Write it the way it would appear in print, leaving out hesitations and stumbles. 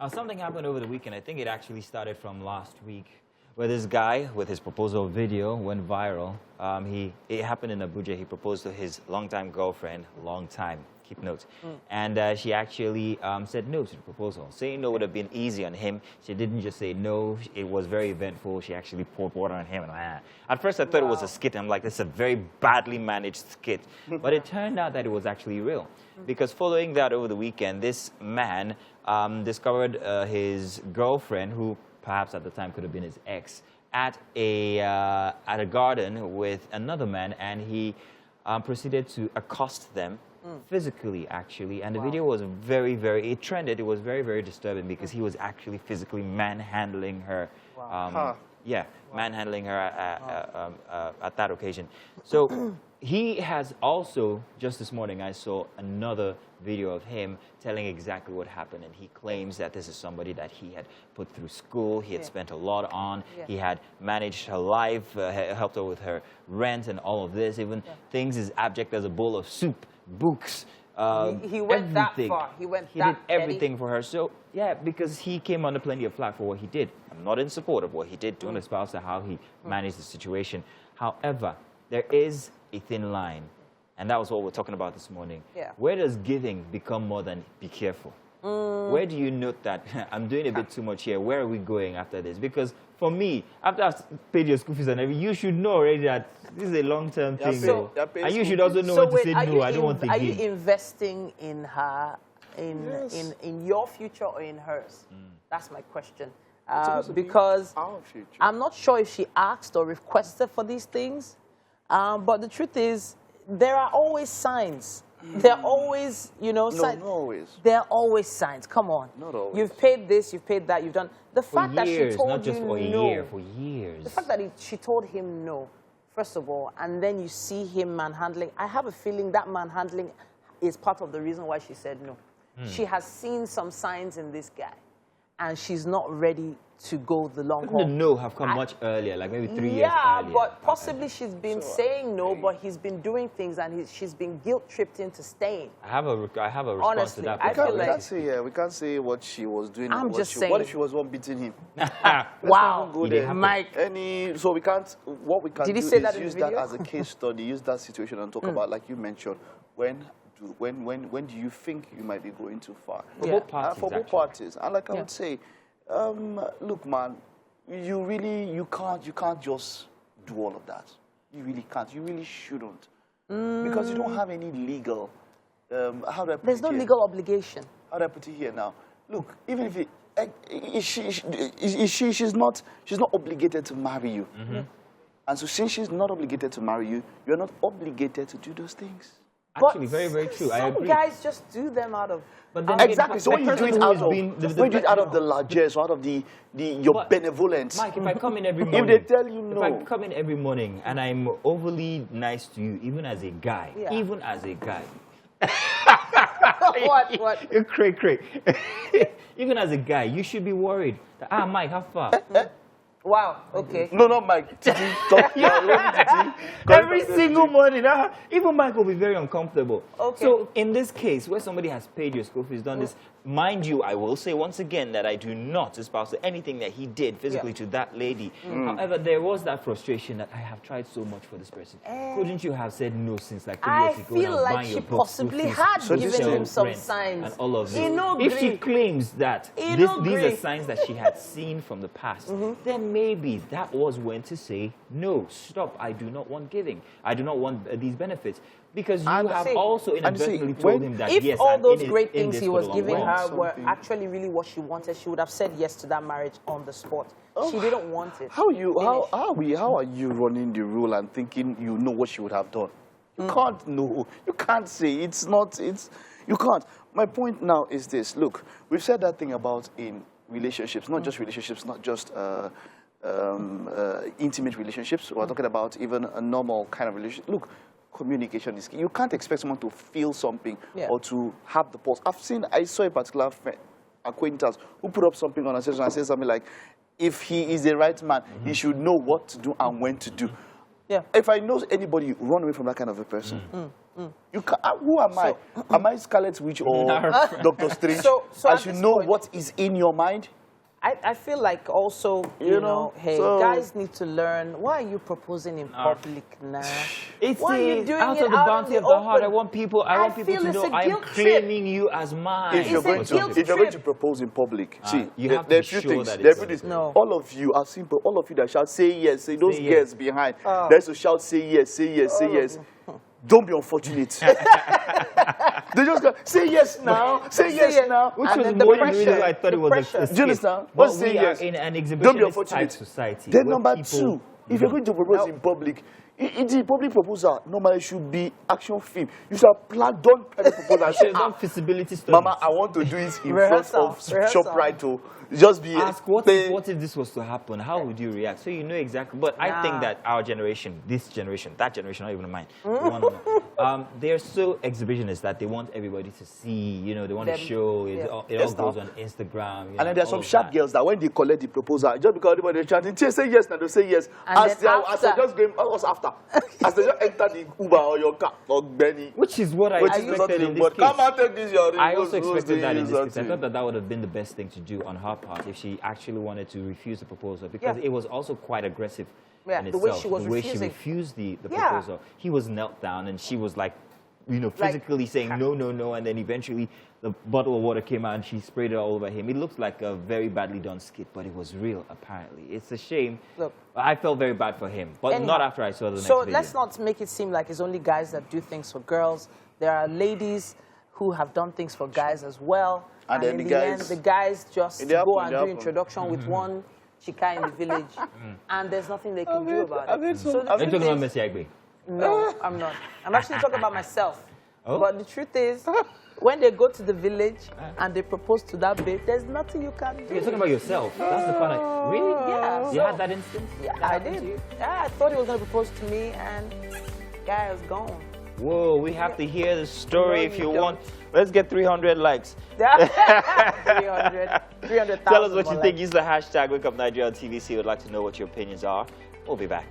Something happened over the weekend. I think it actually started from last week, where this guy with his proposal video went viral. It happened in Abuja. He proposed to his longtime girlfriend, keep notes. And she actually said no to the proposal. Saying no would have been easy on him. She didn't just say no. It was very eventful. She actually poured water on him. At first, I thought it was a skit. I'm like, this is a very badly managed skit. But it turned out that it was actually real. Because following that over the weekend, this man discovered his girlfriend, who perhaps at the time could have been his ex, at a garden with another man, and he proceeded to accost them physically, actually. And the video was it trended. It was very, very disturbing because he was actually physically manhandling her. Manhandling her at that occasion. So he has also, just this morning, I saw another video of him telling exactly what happened, and he claims that this is somebody that he had put through school, he had spent a lot on, he had managed her life, helped her with her rent and all of this, even things as abject as a bowl of soup, books, he went everything. that far. He did everything for her. So, yeah, because he came under plenty of flack for what he did. I'm not in support of what he did, don't espouse how he managed the situation. However, there is a thin line. And that was what we're talking about this morning. Where does giving become more than be careful? Where do you note that I'm doing a bit too much here? Where are we going after this? Because for me, after I've paid your school fees and everything, you should know already that this is a long-term thing. And you should also know when to say no. I don't want to give. Are you investing in her, in your future or in hers? That's my question. Because I'm not sure if she asked or requested for these things. But the truth is, there are always signs. There are always, signs. Not always. There are always signs. Come on. Not always. You've paid this, you've paid that, you've done. The fact that she told not just you for a no. year, for years. The fact that she told him no, first of all, and then you see him manhandling. I have a feeling that manhandling is part of the reason why she said no. She has seen some signs in this guy, and she's not ready to go the long haul. Couldn't the no have come much earlier, like maybe 3 years earlier? Yeah, but possibly she's been saying no, but he's been doing things, and she's been guilt-tripped into staying. I have a response Honestly, to that. I feel like we can't say what she was doing. I'm just saying. What if she was one beating him? Wow, Mike. So we can't. What we can do is use that as a case study. Use that situation and talk about, like you mentioned, when do you think you might be going too far? For both parties. For both parties. And like I would say, look, man, you can't just do all of that. You really can't. You really shouldn't. Because you don't have any legal, how do I put There's it no here? legal obligation. How do I put it here now? Look, even if she's not obligated to marry you. And so since she's not obligated to marry you, you're not obligated to do those things. Actually, very, very true. I agree. Some guys just do them out of... But then exactly. So when you do it out of the largesse, out of your benevolence. Mike, if I come in every morning, if they tell you no, if I come in every morning and I'm overly nice to you, even as a guy, What? You're cray. Even as a guy, you should be worried. Mike, how far? Wow, okay. No, not Mike. Every single morning. Even Mike will be very uncomfortable. Okay. So in this case, where somebody has paid your school fees, done this, mind you, I will say once again that I do not espouse anything that he did physically to that lady. However, there was that frustration that I have tried so much for this person. Couldn't you have said no since like 3 years ago? I feel like she possibly had given him some signs. And all of this. If she claims that these are signs that she had seen from the past, then maybe that was when to say, no, stop, I do not want giving. I do not want these benefits. Because you have also inadvertently told him that, if all those great things he was giving her were actually really what she wanted, she would have said yes to that marriage on the spot. She didn't want it. How are you running the rule and thinking you know what she would have done? You can't know. You can't say. You can't. My point now is this. Look, we've said that thing about in relationships, not just relationships, not just intimate relationships. We're talking about even a normal kind of relationship. Look, communication is key. You can't expect someone to feel something or to have the pulse. I saw a particular acquaintance who put up something on a session and said something like, if he is the right man, he should know what to do and when to do. Yeah. If I know anybody, run away from that kind of a person. You can, who am I? Am I Scarlet Witch or Doctor Strange? So I at should this know point- what is in your mind. I feel like also, you know, hey, guys need to learn. Why are you proposing in public now? It's Why are you doing out it of the out bounty in of the the heart. I open? want people to feel it's know a I am guilt trip. claiming you as mine. If you're going to propose in public, see, you there have there to are few show things. that There are it's few things. No. All of you are simple. All of you that shout, say yes. Say those Say girls yes. behind. There's to shout, say yes, say yes, say yes. Don't be unfortunate. They just go, say yes now, say yes now. Which And was then the more than pressure, really I thought the it was pressure. a Do you understand? But Just say we yes. are in an Don't be exhibitionist unfortunate. type society. Then where number people- two, if you're going to propose in public, the public proposal normally should be action film. You should have planned, done private proposal and say, There's no feasibility study. Mama, I want to do it in Rehearsal, front of rehearsal. ShopRite to just be Ask what if this was to happen? How would you react? So you know exactly. But I think Nah. that our generation, this generation, that generation, not even mine, they're so exhibitionist that they want everybody to see. You know, they want to Them, show. It yeah. all Yes, goes now. on Instagram. You And then there's all some of sharp that. girls that when they collect the proposal, just because everybody is chanting, say yes, now they say yes. And As then they as they after- just going, what's after? As they just enter the Uber or your car or Benny. Which is what I Which is expected in this but case. come and take this your I remote, also who's expected that in the this case. I something. thought that that would have been the best thing to do on her part if she actually wanted to refuse the proposal, because Yeah. it was also quite aggressive Yeah, in the itself. way she was the way refusing. she refused the Yeah. proposal. He was knelt down and she was like, you know, Like- physically saying no, no, no, and then eventually the bottle of water came out and she sprayed it all over him. It looked like a very badly done skit, but it was real apparently. It's a shame. Look. I felt very bad for him, but Anyhow, not after I saw the next So video. let's not make it seem like it's only guys that do things for girls. There are ladies who have done things for guys as well. And then in the the guys- end, the guys just It go happen, and it do happen. introduction with one chica in the village, and there's nothing they can do about I've it. heard some- the I've Are you truth talking about is- Messi Agbe? No, I'm not. I'm actually talking about myself. Oh? But the truth is, when they go to the village and they propose to that babe, there's nothing you can do. You're talking about yourself. That's the part. Really? Yeah, You so- had that instance? Yeah, That I happened to did. you? Yeah, I thought he was going to propose to me, and guy is gone. Whoa, we have to hear the story No, if you you don't. want. Let's get 300 likes. 300,000. Tell us what you more think. likes. Use the hashtag WakeUpNigeria on TVC. We'd like to know what your opinions are. We'll be back.